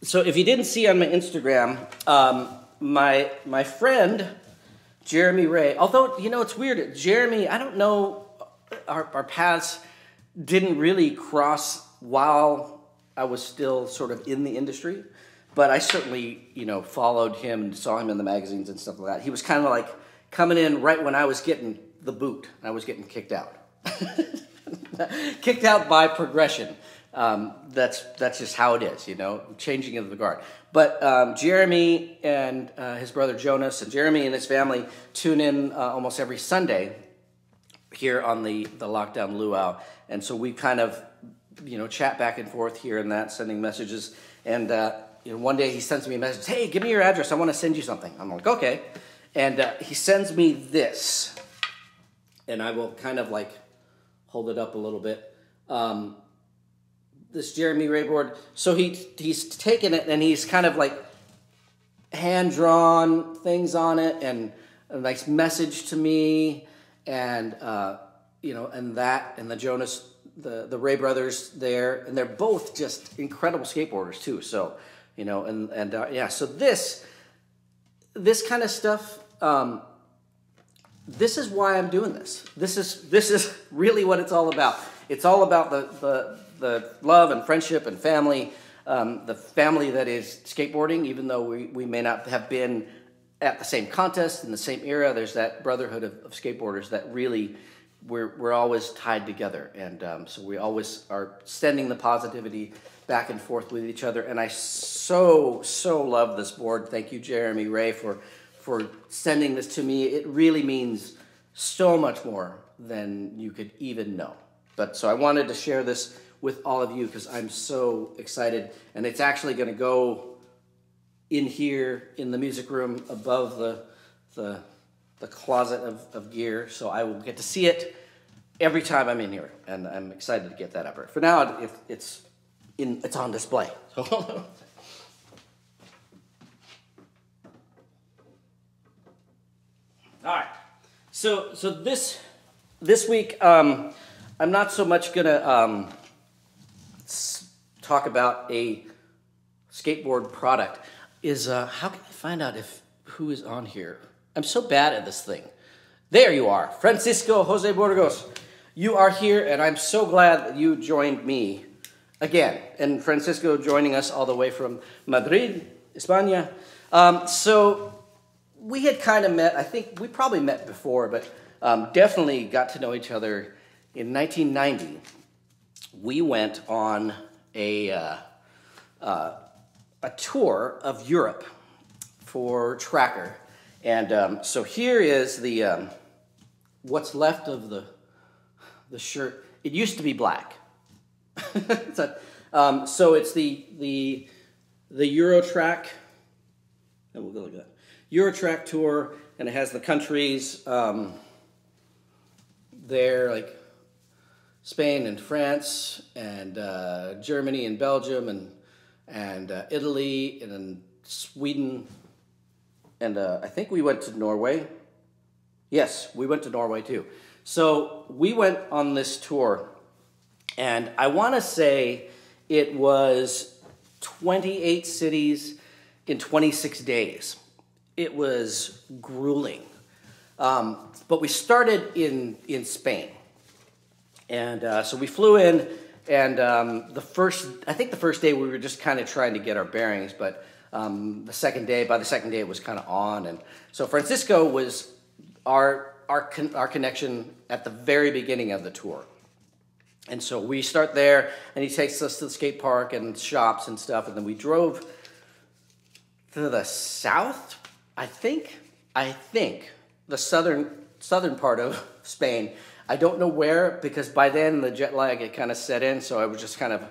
So if you didn't see on my Instagram, my friend Jeremy Ray, although, you know, it's weird, Jeremy, I don't know, our paths didn't really cross while I was still sort of in the industry, but I certainly, you know, followed him and saw him in the magazines and stuff like that. He was kind of like coming in right when I was getting the boot. I was getting kicked out. Kicked out by progression. That's just how it is, you know, changing of the guard. But Jeremy and his brother Jonas, and Jeremy and his family tune in almost every Sunday here on the Lockdown Luau. And so we kind of, you know, chat back and forth here and that, sending messages. And you know, one day he sends me a message, hey, give me your address, I want to send you something. I'm like, okay. And he sends me this, and I will kind of like hold it up a little bit. This Jeremy Ray board. So he's taken it and he's kind of like hand-drawn things on it, and a nice message to me, and you know, and the Jonas, the Ray brothers there, and they're both just incredible skateboarders too. So, you know, and yeah, so this kind of stuff, this is why I'm doing this. This is really what it's all about. It's all about the love and friendship and family, the family that is skateboarding. Even though we may not have been at the same contest in the same era, there's that brotherhood of skateboarders that really we're always tied together, and so we always are sending the positivity back and forth with each other. And I so love this board. Thank you, Jeremy Ray, for sending this to me. It really means so much more than you could even know. But so I wanted to share this with all of you because I'm so excited, and it's actually going to go in here in the music room above the closet of gear, so I will get to see it every time I'm in here, and I'm excited to get that up. For now, it's on display. So all right. So this week, I'm not so much gonna talk about a skateboard product. How can I find out who is on here? I'm so bad at this thing. There you are, Francisco Jose Burgos. You are here, and I'm so glad that you joined me again. And Francisco joining us all the way from Madrid, España. So we had kind of met. I think we probably met before, but definitely got to know each other in 1990. We went on a tour of Europe for Tracker. And so here is the what's left of the shirt. It used to be black. So it's the EuroTrak. And we'll go like that. EuroTrak Tour, and it has the countries there, like Spain and France and Germany and Belgium and Italy and then Sweden. And I think we went to Norway. Yes, we went to Norway too. So we went on this tour, and I want to say it was 28 cities in 26 days. It was grueling. But we started in Spain. And so we flew in, and the first day we were just kind of trying to get our bearings, but by the second day it was kind of on. And so Francisco was our connection at the very beginning of the tour. And so we start there, and he takes us to the skate park and shops and stuff, and then we drove to the south, I think the southern part of Spain. I don't know where, because by then the jet lag had kind of set in, so I was just kind of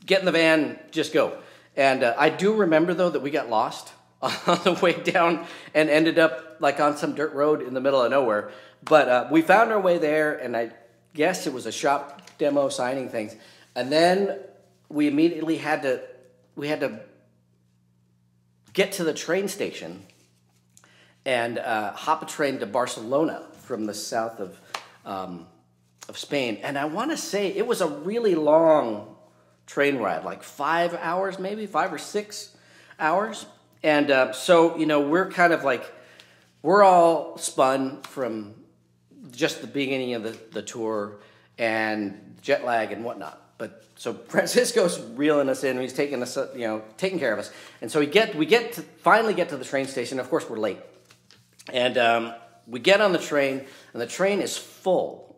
get in the van, just go. And I do remember, though, that we got lost on the way down and ended up like on some dirt road in the middle of nowhere. But we found our way there, and I guess it was a shop demo signing things. And then we immediately had to get to the train station and hop a train to Barcelona from the south of Spain. And I want to say it was a really long train ride, like 5 hours, maybe 5 or 6 hours. And so, you know, we're kind of like, we're all spun from just the beginning of the tour and jet lag and whatnot. But so Francisco's reeling us in. He's taking us, you know, taking care of us. And so finally get to the train station. Of course, we're late. And we get on the train, and the train is full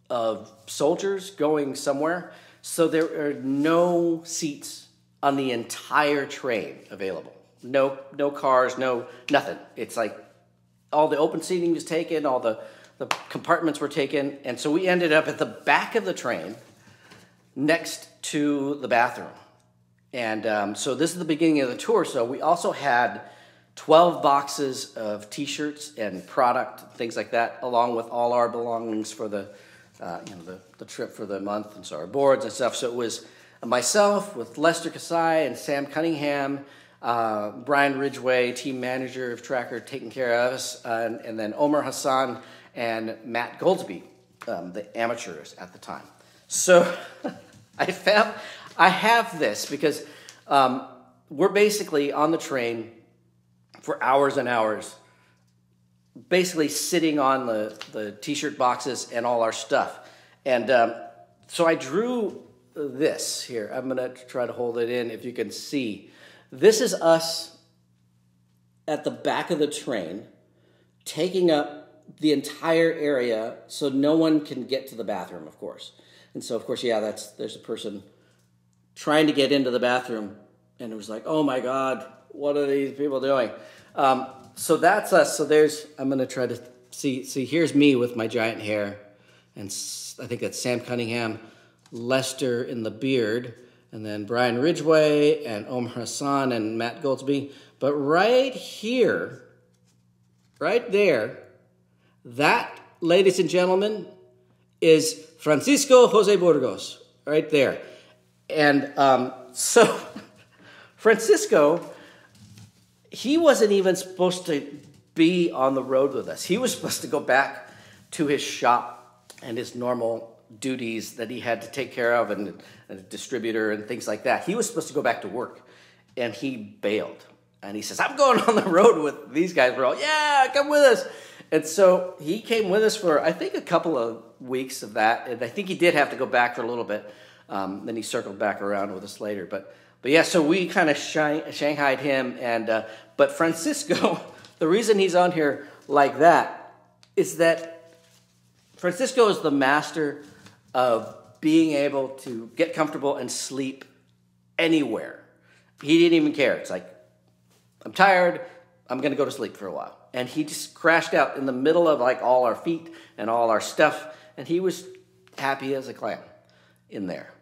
of soldiers going somewhere. So there are no seats on the entire train available. No cars, nothing. It's like all the open seating was taken, all the compartments were taken, and so we ended up at the back of the train next to the bathroom. And so this is the beginning of the tour. So we also had 12 boxes of T-shirts and product, things like that, along with all our belongings for the trip for the month, and so our boards and stuff. So it was myself with Lester Kasai and Sam Cunningham, Brian Ridgway, team manager of Tracker, taking care of us, and then Omar Hassan and Matt Goldsby, the amateurs at the time. So I have this because we're basically on the train for hours and hours, basically sitting on the T-shirt boxes and all our stuff. And so I drew this here. I'm going to try to hold it in if you can see. This is us at the back of the train, taking up the entire area so no one can get to the bathroom, of course. And so, of course, yeah, there's a person trying to get into the bathroom, and it was like, oh my God, what are these people doing? So that's us. So I'm going to try to see, here's me with my giant hair, and I think that's Sam Cunningham, Lester in the beard, and then Brian Ridgway and Omar Hassan and Matt Goldsby. But right here, right there, that, ladies and gentlemen, is Francisco Jose Burgos, right there. And so Francisco, he wasn't even supposed to be on the road with us. He was supposed to go back to his shop and his normal duties that he had to take care of, and a distributor and things like that. He was supposed to go back to work, and he bailed. And he says, I'm going on the road with these guys. We're all, yeah, come with us. And so he came with us for, I think, a couple of weeks of that. And I think he did have to go back for a little bit. Then he circled back around with us later. But yeah, so we kind of shanghaied him. And but Francisco, the reason he's on here like that is that Francisco is the master of being able to get comfortable and sleep anywhere. He didn't even care. It's like, I'm tired, I'm going to go to sleep for a while. And he just crashed out in the middle of like all our feet and all our stuff, and he was happy as a clam in there.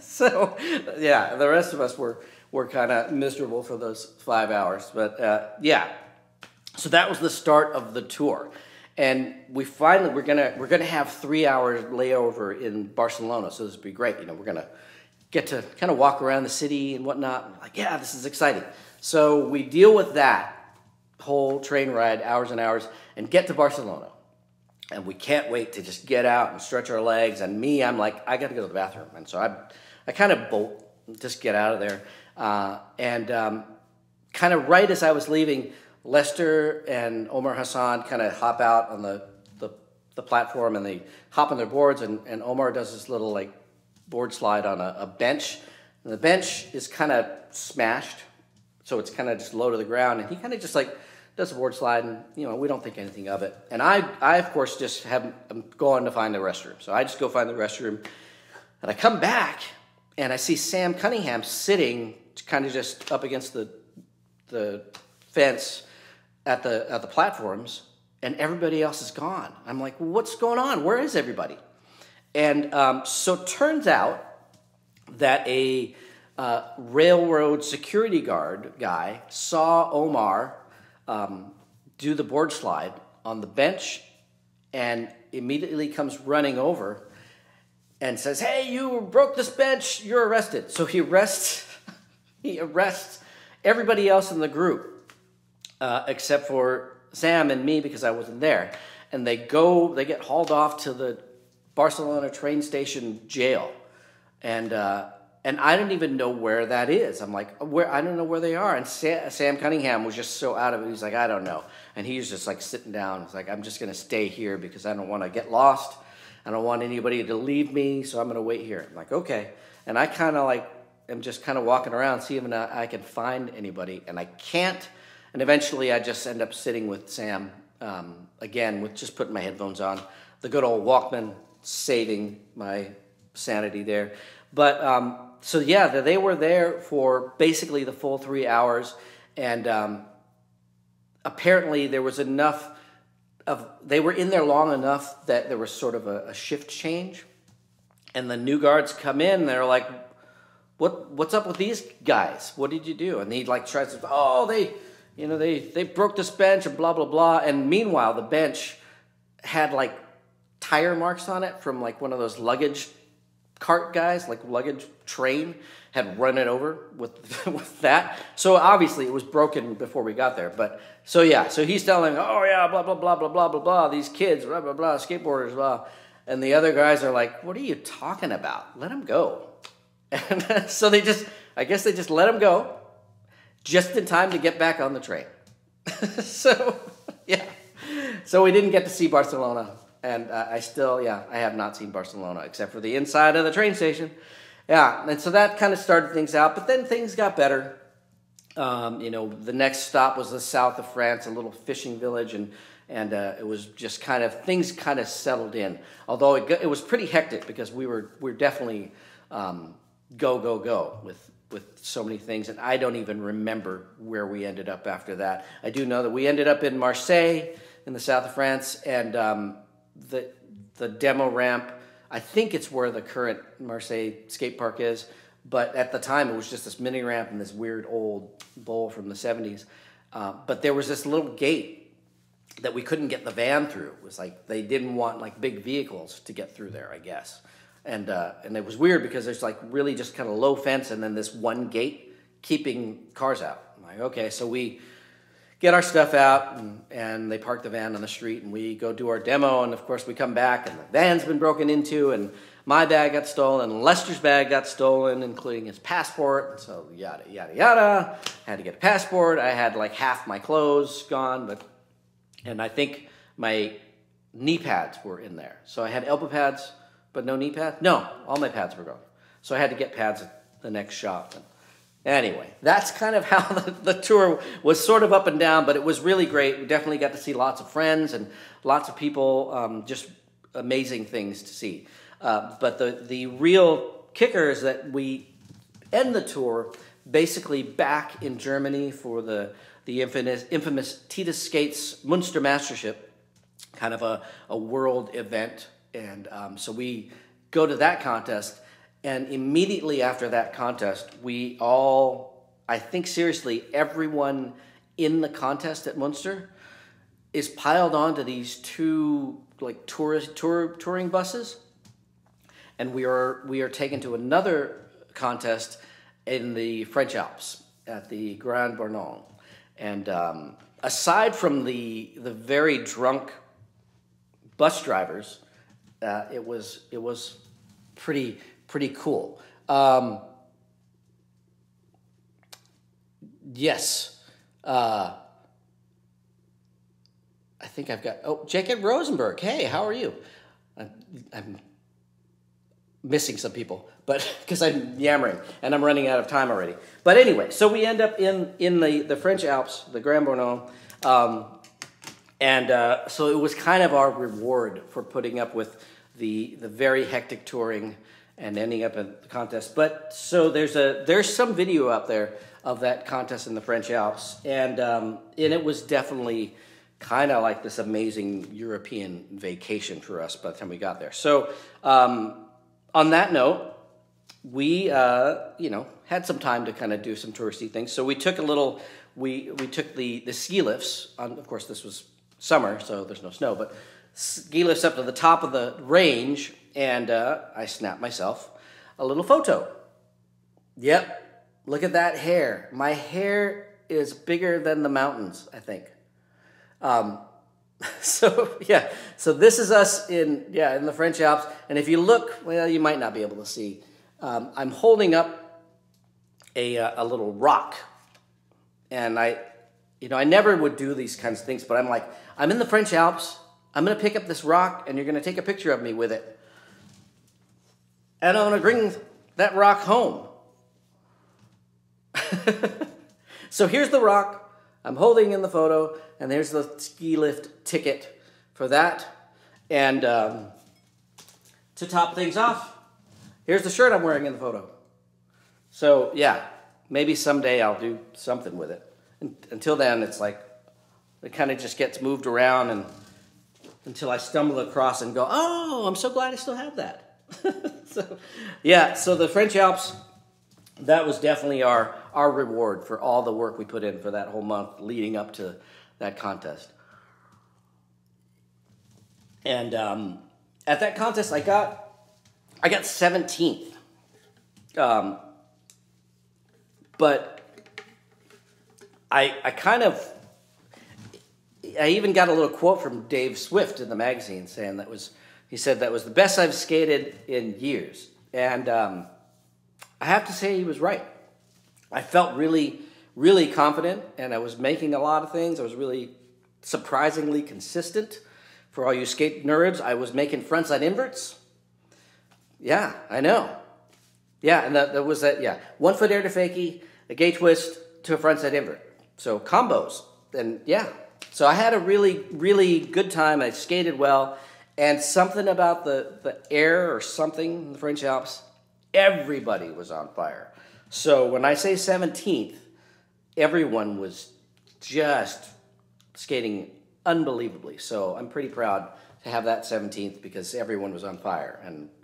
So, yeah, the rest of us were kind of miserable for those 5 hours. But, yeah, so that was the start of the tour. And we're gonna have 3 hours layover in Barcelona, so this would be great. You know, we're gonna get to kind of walk around the city and whatnot. And we're like, yeah, this is exciting. So we deal with that whole train ride, hours and hours, and get to Barcelona. And we can't wait to just get out and stretch our legs. And me, I'm like, I got to go to the bathroom. And so I kind of bolt, just get out of there. Kind of right as I was leaving, Lester and Omar Hassan kind of hop out on the platform, and they hop on their boards, and Omar does this little like board slide on a bench. And the bench is kind of smashed, so it's kind of just low to the ground, and he kind of just like does a board slide, and you know, we don't think anything of it. And I of course just I'm going to find the restroom. So I just go find the restroom, and I come back and I see Sam Cunningham sitting kind of just up against the fence at the platforms, and everybody else is gone. I'm like, well, what's going on? Where is everybody? And so it turns out that a railroad security guard guy saw Omar do the board slide on the bench, and immediately comes running over and says, hey, you broke this bench, you're arrested. So he arrests everybody else in the group, except for Sam and me, because I wasn't there. And they get hauled off to the Barcelona train station jail. And and I don't even know where that is. I'm like, I don't know where they are. And Sam Cunningham was just so out of it. He's like, I don't know. And he was just like sitting down. He's like, I'm just going to stay here because I don't want to get lost. I don't want anybody to leave me, so I'm going to wait here. I'm like, okay. And I kind of like am just kind of walking around, seeing if I can find anybody. And I can't. And eventually I just end up sitting with Sam again, with just putting my headphones on. The good old Walkman, saving my sanity there. But so yeah, they were there for basically the full 3 hours, and apparently there was enough they were in there long enough that there was sort of a shift change, and the new guards come in and they're like, what's up with these guys? What did you do? And he like tries to, they broke this bench and blah blah blah. And meanwhile the bench had like tire marks on it from like one of those luggage cart guys, like luggage train, had run it over with that. So obviously it was broken before we got there. But so yeah, so he's telling, oh yeah, blah blah blah blah blah blah blah, these kids, blah blah blah, skateboarders, blah. And the other guys are like, what are you talking about? Let him go. And so I guess they just let him go just in time to get back on the train. So yeah, so we didn't get to see Barcelona. And I have not seen Barcelona except for the inside of the train station. Yeah, and so that kind of started things out. But then things got better. The next stop was the south of France, a little fishing village, and it was just kind of, things kind of settled in. Although it was pretty hectic because we were definitely go with so many things, and I don't even remember where we ended up after that. I do know that we ended up in Marseille in the south of France, and the demo ramp, I think it's where the current Marseille skate park is, but at the time it was just this mini ramp and this weird old bowl from the 70s. But there was this little gate that we couldn't get the van through. It was like they didn't want like big vehicles to get through there, I guess. And it was weird because there's like really just kind of low fence and then this one gate keeping cars out. I'm like, okay, so we get our stuff out, and they park the van on the street, and we go do our demo, and of course we come back, and the van's been broken into, and my bag got stolen, and Lester's bag got stolen, including his passport, and so yada, yada, yada. Had to get a passport. I had like half my clothes gone, and I think my knee pads were in there. So I had elbow pads, but no knee pads. No, all my pads were gone. So I had to get pads at the next shop. Anyway, that's kind of how the tour was, sort of up and down, but it was really great. We definitely got to see lots of friends and lots of people, just amazing things to see. But the real kicker is that we end the tour basically back in Germany for the infamous Titus Skates Munster Mastership, kind of a world event. And so we go to that contest. And immediately after that contest, we all, I think seriously, everyone in the contest at Munster is piled onto these two like touring buses, and we are taken to another contest in the French Alps at the Grand Bornand. And aside from the very drunk bus drivers, it was pretty cool. Yes. I think I've got... Jacob Rosenberg. Hey, how are you? I'm missing some people, but because I'm yammering and I'm running out of time already. But anyway, so we end up in the French Alps, the Grand Bornand, so it was kind of our reward for putting up with the very hectic touring and ending up at the contest. But so there's some video out there of that contest in the French Alps, and it was definitely kind of like this amazing European vacation for us by the time we got there. So on that note, we had some time to kind of do some touristy things. So we took we took the ski lifts. Of course, this was summer, so there's no snow, but ski lifts up to the top of the range, and I snapped myself a little photo. Yep, look at that hair. My hair is bigger than the mountains, I think. So this is us in the French Alps, and if you look, well, you might not be able to see. I'm holding up a little rock, and I never would do these kinds of things, but I'm like, I'm in the French Alps. I'm going to pick up this rock, and you're going to take a picture of me with it. And I'm going to bring that rock home. So here's the rock I'm holding in the photo, and there's the ski lift ticket for that. And to top things off, here's the shirt I'm wearing in the photo. So yeah, maybe someday I'll do something with it. Until then, it's like, it kind of just gets moved around and until I stumble across and go, oh, I'm so glad I still have that. So, yeah, so the French Alps, that was definitely our reward for all the work we put in for that whole month leading up to that contest. And at that contest, I got 17th. But I even got a little quote from Dave Swift in the magazine saying he said that was the best I've skated in years. And I have to say he was right. I felt really, really confident, and I was making a lot of things. I was really surprisingly consistent. For all you skate nerds, I was making frontside inverts. Yeah, I know. Yeah, and that was that, yeah. 1 foot air to fakie, a gay twist to a frontside invert. So combos, and yeah. So I had a really, really good time. I skated well, and something about the air or something in the French Alps, everybody was on fire. So when I say 17th, everyone was just skating unbelievably. So I'm pretty proud to have that 17th because everyone was on fire.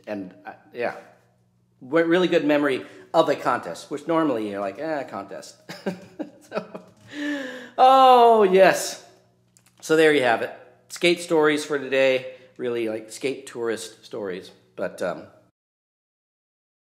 And yeah, really good memory of a contest, which normally you're like, contest. So, oh, yes. So there you have it. Skate stories for today, really like skate tourist stories. But